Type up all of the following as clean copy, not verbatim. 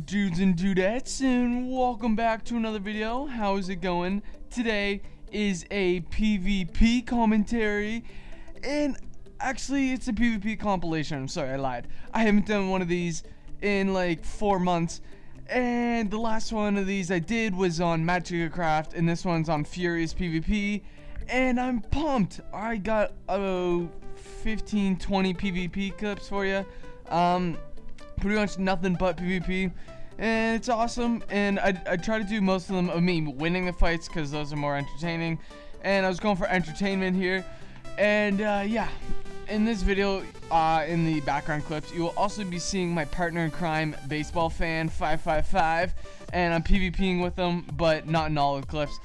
dudes and dudettes, and welcome back to another video. How's it going? Today is a PvP commentary, and actually it's a PvP compilation. I'm sorry, I lied. I haven't done one of these in like 4 months, and the last one of these I did was on Magic Craft, and this one's on Furious PvP, and I'm pumped. I got 15-20 PvP clips for you. Pretty much nothing but PvP, and it's awesome. And I try to do most of them of me winning the fights because those are more entertaining, and I was going for entertainment here. And yeah, in this video, in the background clips, you will also be seeing my partner in crime, baseball fan 555, and I'm PvPing with them, but not in all the clips.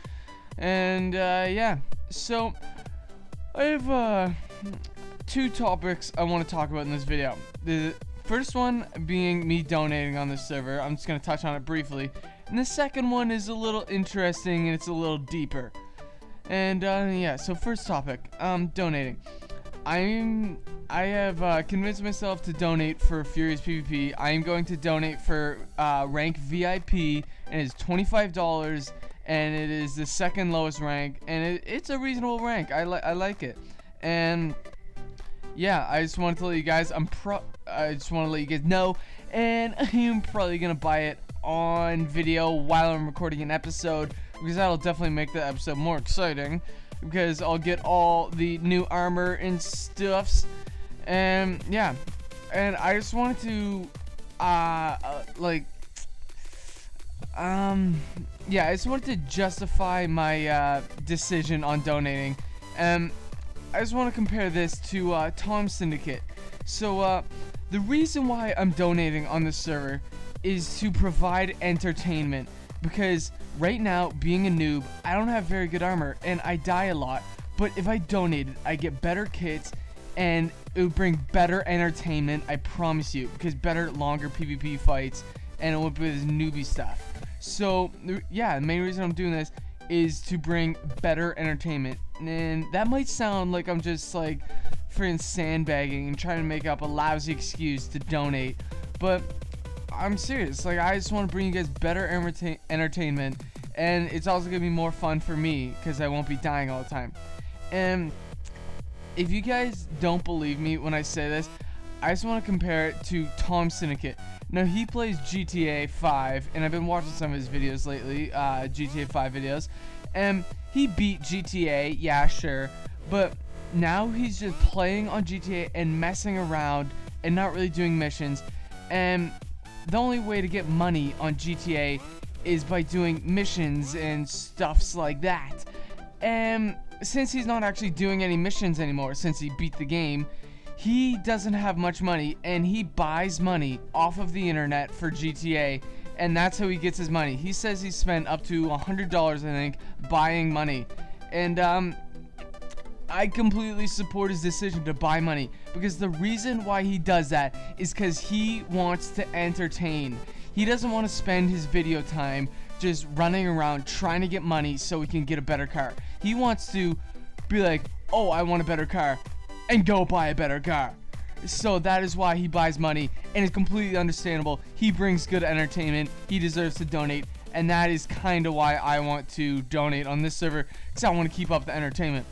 And yeah, so I have two topics I want to talk about in this video. The first one being me donating on this server. I'm just going to touch on it briefly. And the second one is a little interesting, and it's a little deeper. And yeah, so first topic, donating. I have convinced myself to donate for Furious PvP. I am going to donate for rank VIP, and it's $25, and it is the second lowest rank, and it's a reasonable rank. I like it. And yeah, I just want to tell you guys, I just want to let you guys know, and I'm probably gonna buy it on video while I'm recording an episode, because that'll definitely make the episode more exciting, because I'll get all the new armor and stuffs. And yeah, and I just wanted to yeah, I just wanted to justify my decision on donating. I just want to compare this to Tom Syndicate. So the reason why I'm donating on this server is to provide entertainment, because right now, being a noob, I don't have very good armor and I die a lot. But if I donated, I get better kits, and it would bring better entertainment, I promise you, because better, longer PvP fights, and it would be this newbie stuff. So yeah, the main reason I'm doing this is to bring better entertainment. And that might sound like I'm just like freaking sandbagging and trying to make up a lousy excuse to donate, but I'm serious. Like, I just want to bring you guys better entertainment, and it's also gonna be more fun for me because I won't be dying all the time. And if you guys don't believe me when I say this, I just want to compare it to Tom Syndicate. Now, he plays GTA 5, and I've been watching some of his videos lately, GTA 5 videos, and he beat GTA, yeah, sure, but now he's just playing on GTA and messing around and not really doing missions. And the only way to get money on GTA is by doing missions and stuffs like that. And since he's not actually doing any missions anymore, since he beat the game, he doesn't have much money, and he buys money off of the internet for GTA, and that's how he gets his money. He says he spent up to $100, I think, buying money. And I completely support his decision to buy money, because the reason why he does that is because he wants to entertain. He doesn't want to spend his video time just running around trying to get money so he can get a better car. He wants to be like, oh, I want a better car, and go buy a better car. So that is why he buys money, and it's completely understandable. He brings good entertainment. He deserves to donate, and that is kind of why I want to donate on this server, because I want to keep up the entertainment.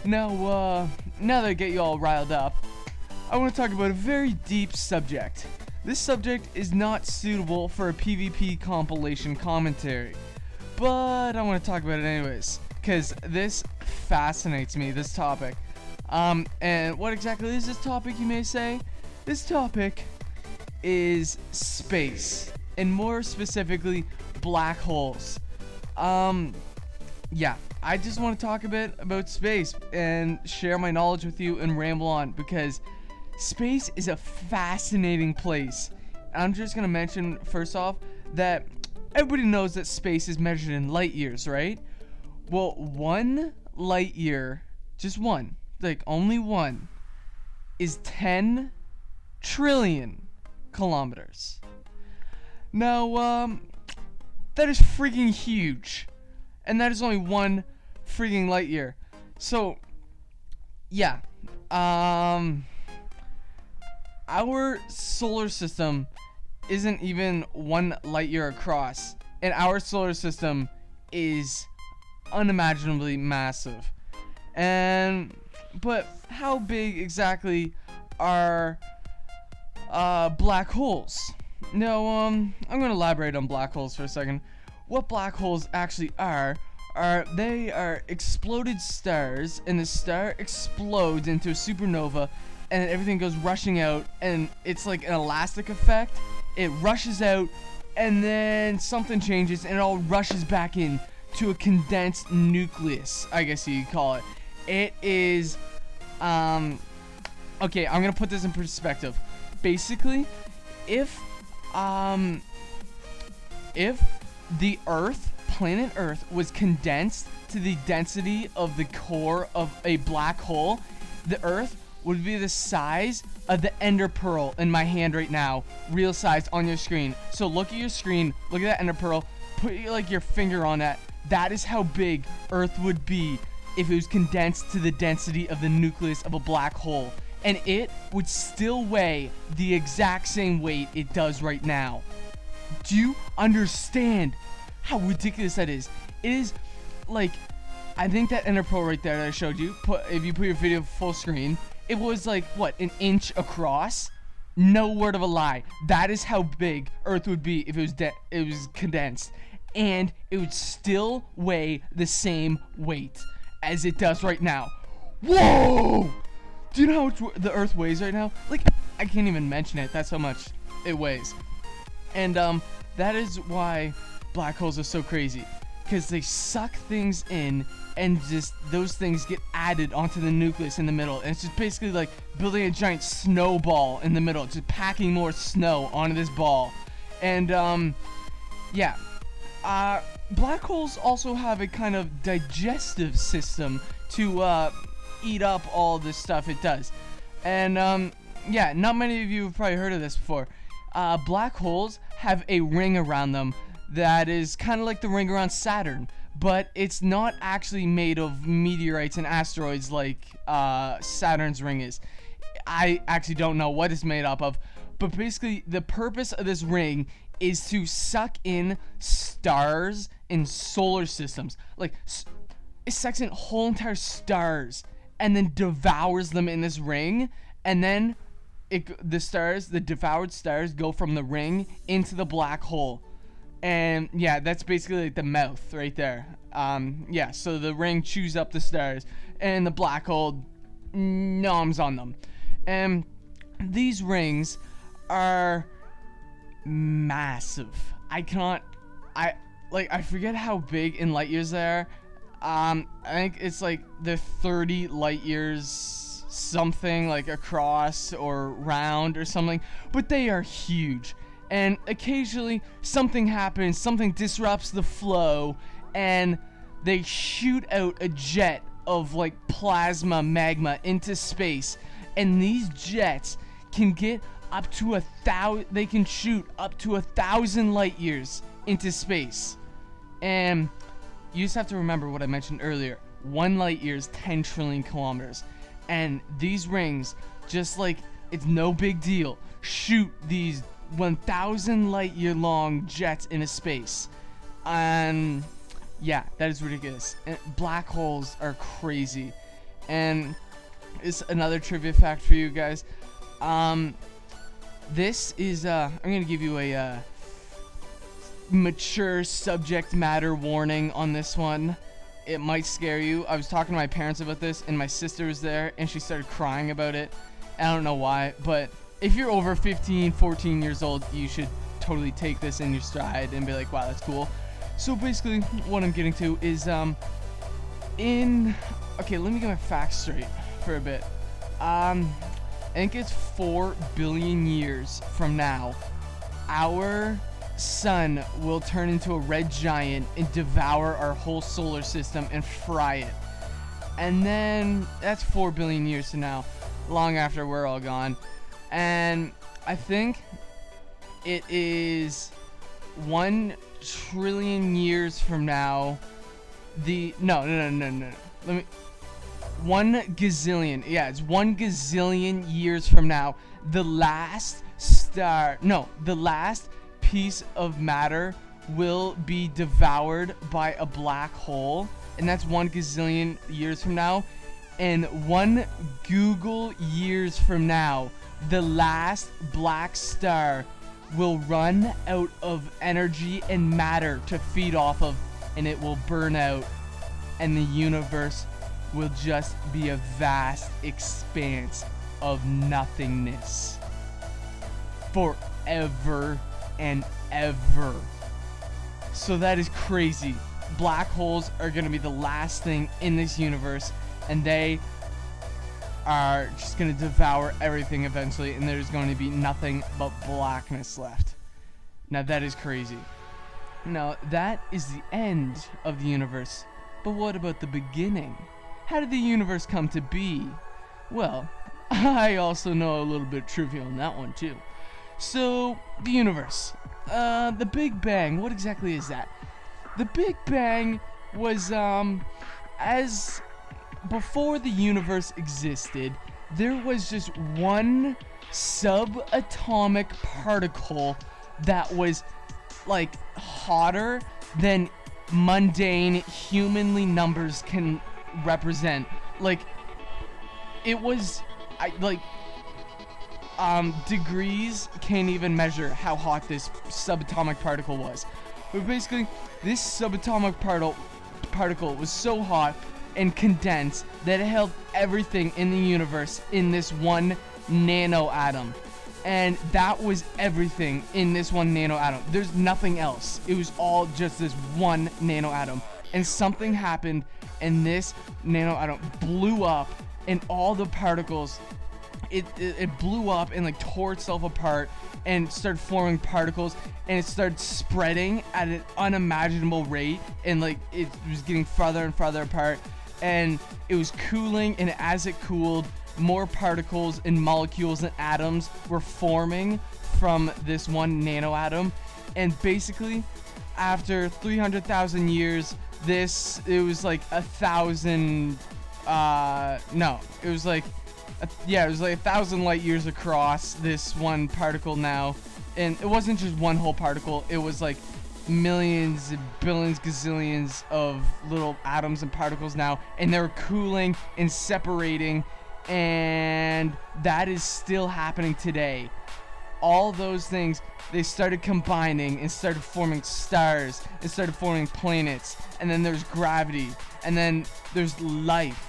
Now, now that I get you all riled up, I want to talk about a very deep subject. This subject is not suitable for a PvP compilation commentary, but I want to talk about it anyways, because this fascinates me, this topic. And what exactly is this topic, you may say? This topic is space, and more specifically, black holes. Yeah, I just want to talk a bit about space and share my knowledge with you and ramble on, because space is a fascinating place. I'm just going to mention, first off, that everybody knows that space is measured in light years, right? Well, 1 light year, just one, like only one, is 10 trillion kilometers. Now, that is freaking huge, and that is only 1 freaking light year. So yeah, our solar system isn't even 1 light year across, and our solar system is unimaginably massive. But how big exactly are black holes? No, I'm gonna elaborate on black holes for a second. What black holes actually are they are exploded stars, and the star explodes into a supernova, and everything goes rushing out, and it's like an elastic effect. It rushes out, and then something changes, and it all rushes back in to a condensed nucleus, I guess you could call it. It is, okay, I'm gonna put this in perspective. Basically, if the Earth, planet Earth, was condensed to the density of the core of a black hole, the Earth would be the size of the ender pearl in my hand right now, real size on your screen. So look at your screen, look at that ender pearl, put like your finger on that. That is how big Earth would be if it was condensed to the density of the nucleus of a black hole. And it would still weigh the exact same weight it does right now. Do you understand how ridiculous that is? It is like, I think that ender pearl right there that I showed you, if you put your video full screen, it was like, what, an inch across? No word of a lie. That is how big Earth would be if it was condensed. And it would still weigh the same weight as it does right now. Whoa! Do you know how much the Earth weighs right now? Like, I can't even mention it. That's how much it weighs. And that is why black holes are so crazy, because they suck things in, and just those things get added onto the nucleus in the middle, and it's just basically like building a giant snowball in the middle, just packing more snow onto this ball. And yeah, black holes also have a kind of digestive system to eat up all this stuff it does. And yeah, not many of you have probably heard of this before. Black holes have a ring around them that is kind of like the ring around Saturn, but it's not actually made of meteorites and asteroids like Saturn's ring is. I actually don't know what it's made up of, but basically the purpose of this ring is to suck in stars in solar systems. Like, it sucks in whole entire stars and then devours them in this ring, and then the devoured stars go from the ring into the black hole. And yeah, that's basically like the mouth right there. Yeah, so the ring chews up the stars, and the black hole noms on them. And these rings are massive. I forget how big in light years they are. I think it's like they're 30 light years something, like across or round or something, but they are huge. And occasionally something happens, something disrupts the flow, and they shoot out a jet of like plasma magma into space. And these jets can get up to 1,000, they can shoot up to 1,000 light years into space. And you just have to remember what I mentioned earlier. 1 light year is 10 trillion kilometers. And these rings, just like it's no big deal, shoot these 1,000 light year long jets into space. And yeah, that is ridiculous. And black holes are crazy. And it's another trivia fact for you guys. This is I'm gonna give you a mature subject matter warning on this one. It might scare you. I was talking to my parents about this, and my sister was there, and she started crying about it. I don't know why, but if you're over 15, 14 years old, you should totally take this in your stride and be like, wow, that's cool. So basically, what I'm getting to is, okay, let me get my facts straight for a bit. I think it's 4 billion years from now, our sun will turn into a red giant and devour our whole solar system and fry it. And then that's 4 billion years from now, long after we're all gone. And I think it is 1 trillion years from now. No. Let me. 1 gazillion. Yeah, it's 1 gazillion years from now. The last piece of matter will be devoured by a black hole, and that's 1 gazillion years from now. And 1 Google years from now, the last black star will run out of energy and matter to feed off of, and it will burn out, and the universe will just be a vast expanse of nothingness forever and ever. So that is crazy. Black holes are going to be the last thing in this universe, and they are just going to devour everything eventually, and there's going to be nothing but blackness left. Now that is crazy. Now that is the end of the universe. But what about the beginning? How did the universe come to be? Well, I also know a little bit of trivia on that one too. So, the universe. The Big Bang, what exactly is that? The Big Bang was, as before the universe existed, there was just one subatomic particle that was, like, hotter than mundane humanly numbers can represent. Like, it was, degrees can't even measure how hot this subatomic particle was. But basically, this subatomic particle was so hot and condensed that it held everything in the universe in this one nano atom. And that was everything in this one nano atom. There's nothing else. It was all just this one nano atom. And something happened, and this nano atom blew up, and all the particles, it blew up and like tore itself apart and started forming particles, and it started spreading at an unimaginable rate, and like it was getting farther and farther apart, and it was cooling, and as it cooled, more particles and molecules and atoms were forming from this one nano atom. And basically, after 300,000 years, it was like 1,000 it was like 1,000 light years across this one particle now. And it wasn't just one whole particle, it was like millions, billions, gazillions of little atoms and particles now, and they were cooling and separating, and that is still happening today. All those things, they started combining and started forming stars and started forming planets, and then there's gravity, and then there's life.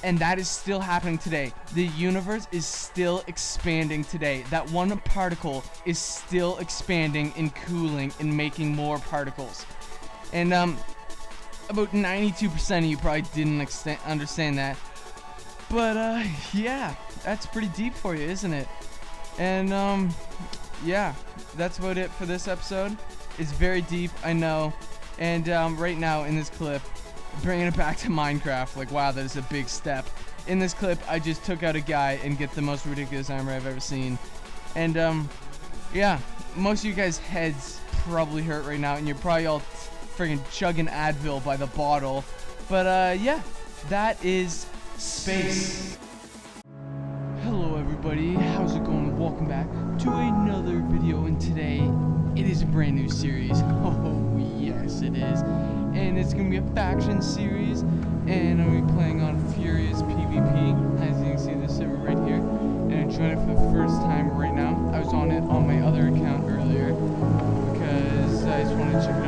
And that is still happening today. The universe is still expanding today. That one particle is still expanding and cooling and making more particles. And about 92% of you probably didn't understand that. But yeah, that's pretty deep for you, isn't it? And yeah, that's about it for this episode. It's very deep, I know. And right now in this clip, bringing it back to Minecraft, like, wow, that is a big step. In this clip, I just took out a guy and get the most ridiculous armor I've ever seen. And yeah, most of you guys' heads probably hurt right now, and you're probably all friggin' chugging Advil by the bottle. But yeah, that is space. Hello everybody, how's it going? Welcome back to another video, and today it is a brand new series. Oh yes, it is. And it's gonna be a faction series, and I'm gonna be playing on Furious PvP, as you can see this server right here. And I joined it for the first time right now. I was on it on my other account earlier because I just wanted to check it